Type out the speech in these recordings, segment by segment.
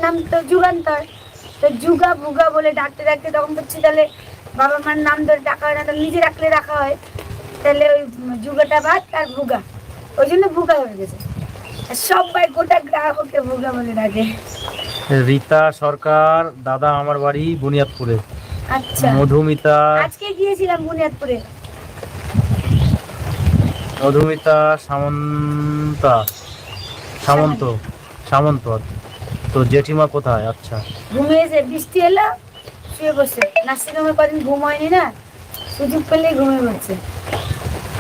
নাম তো যুগান্তর, তো যুগা ভুগা বলে ডাকতে ডাকতে তখন বলছি তাহলে বাবা মার নাম ধরে ডাকা হয় না, তাহলে নিজে রাখলে রাখা হয়, তাহলে ওই যুগাটা বাদ আর ভুগা, ওই জন্য ভুগা হয়ে গেছে। সবাই গোটা গ্রাহককে ভুগা বলে ডাকে। রীতা সরকার, দাদা আমার বাড়ি বুনিয়াদপুরে। আচ্ছা, মধুমিতা, আজকে গিয়েছিলাম বুনিয়াদপুরে। মধুমিতা সামন্তা, সামন্ত, সামন্ত। তো জেঠিমা কোথায়? আচ্ছা, ঘুমিয়েছে, বৃষ্টি এলো শুয়ে বসে, নার্সিংহোমে কদিন ঘুম হয়নি না, সুযোগ পেলেই ঘুমিয়ে পড়ছে।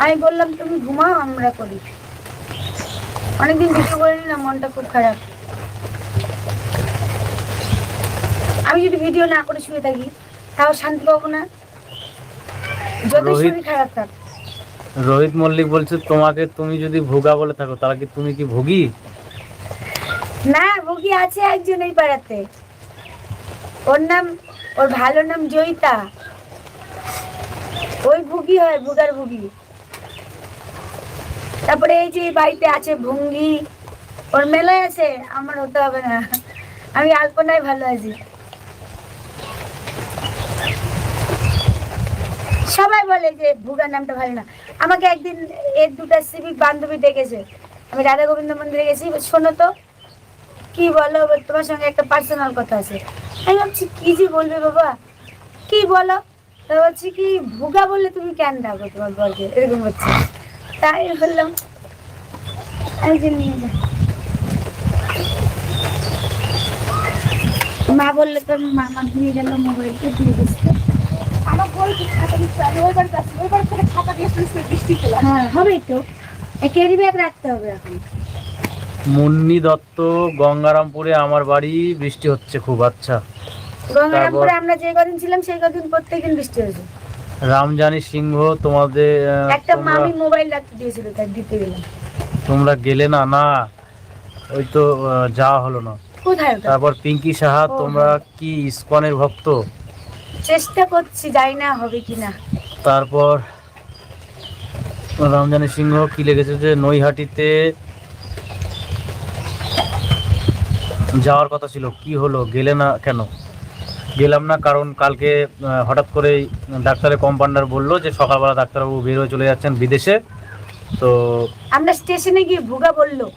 আমি বললাম তুমি ঘুমাও, আমরা করি। অনেকদিন ভিডিও করিনি না, মনটা খুব খারাপ। আমি যদি ভিডিও না করে শুয়ে থাকি তাও শান্তি পাবো না, যতই রোহিত, শরীর খারাপ থাক। রোহিত মল্লিক বলছে তোমাকে তুমি যদি ভোগা বলে থাকো তাহলে কি তুমি কি ভোগী? না, ভুগি আছে একজন এই পাড়াতে, ওর নাম, ওর ভালো নাম জয়িতা, ওই ভুগি হয়, ভুগার ভুগি। তারপরে এই যে বাড়িতে আছে ভঙ্গি, ওর মেলায় আছে, আমার হতে হবে না, আমি আলপনায় ভালো আছি। সবাই বলে যে ভুগার নামটা ভালো না। আমাকে একদিন এর দুটা সিভিক বান্ধবী ডেকেছে, আমি রাধা গোবিন্দ মন্দিরে গেছি, শোনো তো কি বলো, তোমার সঙ্গে একটা পার্সোনাল কথা আছে। আমি ভাবছি কি যে বলবে বাবা, কি বলো, তা বলছি কি ভুগা বললে তুমি কেন ডাকো তোমার বরকে, এরকম হচ্ছে। তাই বললাম আমি যে নিয়ে যা, মা বললে তো মামা নিয়ে গেল, মোবাইলটা দিয়ে দিচ্ছে। আমার বই খাতা দিচ্ছে, আমি ওই বাড়িতে আছি, ওই বাড়ি থেকে খাতা দিয়ে বৃষ্টি পেলাম। হ্যাঁ হবেই তো, ক্যারি ব্যাগ রাখতে হবে এখন। মুন্নি দত্ত, গঙ্গারামপুরে আমার বাড়ি, বৃষ্টি হচ্ছে খুব। আচ্ছা, তারপর গঙ্গারামপুরে আমরা যে কদিন ছিলাম সেই কদিন প্রত্যেকদিন বৃষ্টি হয়েছে। রামজানি সিংহ, তোমাদের একটা তোমরা মামি মোবাইল রাখতে দিয়েছিল, তাই দিতে গেলাম। তোমরা গেলে না? না, ওই তো যাওয়া হলো না। কোথায় ওটা? তারপর পিঙ্কি সাহা, ও তোমরা হ্যাঁ, কি ইসকনের ভক্ত? চেষ্টা করছি, জানি না হবে কিনা। তারপর রামজানি সিংহ কি লিখেছে যে নৈহাটিতে যাওয়ার কথা ছিল, কি হলো, গেলে না কেন? গেলাম না কারণ কালকে হঠাৎ করেই ডাক্তারের কম্পাউন্ডার বললো যে সকালবেলা ডাক্তারবাবু বের হয়ে চলে যাচ্ছেন বিদেশে। তো আমরা স্টেশনে গিয়ে ভুগা বললো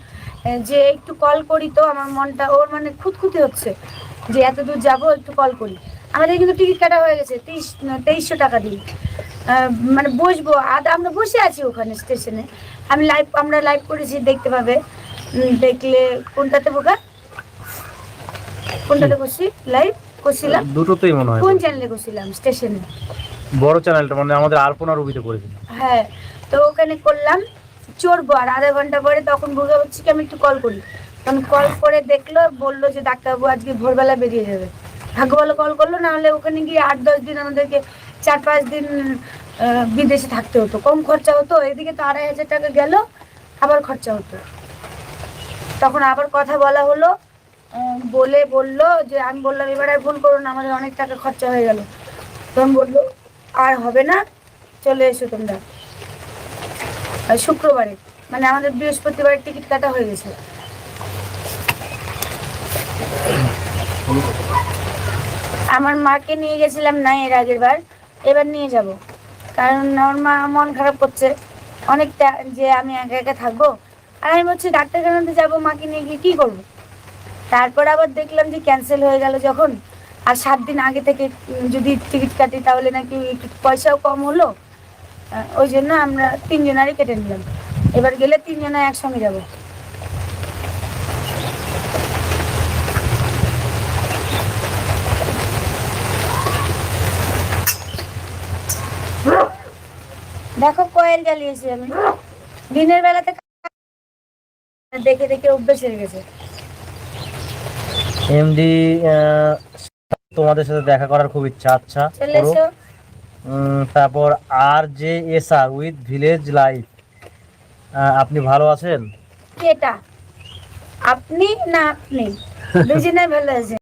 যে একটু কল করি, তো আমার মনটা ওর মানে খুঁতখুঁতে হচ্ছে যে এত দূর যাবো, একটু কল করি। আমাদের কিন্তু টিকিট কাটা হয়ে গেছে 2300 টাকা দিয়ে, মানে বসবো, আমরা বসে আছি ওখানে স্টেশনে। আমরা লাইভ করেছি, দেখতে পাবে। দেখলে কোনটাতে ভোগা, কি কোনটাতে করছি লাইভ করছিলাম, দুটোতেই মনে হয় কোন করেছে। চ্যানেলে করছিলাম, স্টেশনে। বড় চ্যানেলটা মানে আমাদের আলপনা রবিতে করেছিল। হ্যাঁ, তো ওখানে করলাম, চড়বো আর আধা ঘন্টা পরে, তখন ভোগা বলছি কি আমি একটু কল করি, তখন কল করে দেখলো, বললো যে ডাক্তারবাবু আজকে ভোরবেলা বেরিয়ে যাবে। ভাগ্য ভালো কল করলো, না হলে ওখানে গিয়ে 8-10 দিন আমাদেরকে 4-5 দিন বিদেশে থাকতে হতো, কম খরচা হতো, এদিকে তো 2500 টাকা গেল, আবার খরচা হতো। তখন আবার কথা বলা হলো, বলে বললো যে, আমি বললাম এবার আর ফোন করো না, আমাদের অনেক টাকা খরচা হয়ে গেল। তখন বললো আর হবে না, চলে এসো তোমরা। আর শুক্রবারে, মানে আমাদের বৃহস্পতিবারের টিকিট কাটা হয়ে গেছে। আমার মাকে নিয়ে গেছিলাম না এর আগের বার, এবার নিয়ে যাব, কারণ আমার মা মন খারাপ করছে অনেকটা যে আমি একা একা থাকবো। আর আমি বলছি ডাক্তারখানাতে যাবো, মাকে নিয়ে গিয়ে কী করবো। তারপর আবার দেখলাম যে ক্যান্সেল হয়ে গেল যখন, আর 7 দিন আগে থেকে যদি টিকিট কাটি তাহলে নাকি একটু পয়সাও কম হলো, ওই জন্য আমরা 3 জনারই কেটে নিলাম। এবার গেলে 3 জনা একসঙ্গে যাব। দেখো কয়েল জ্বালিয়েছি আমি, দিনের বেলাতে দেখে দেখে অভ্যেস হয়ে গেছে। এমডি, তোমাদের সাথে দেখা করার খুব ইচ্ছা। আচ্ছা, চলে করো। এসো। তারপর RJSR উইথ ভিলেজ লাইফ, আপনি ভালো আছেন? কি এটা, আপনি না আপনি, দুজনে ভালো আছে।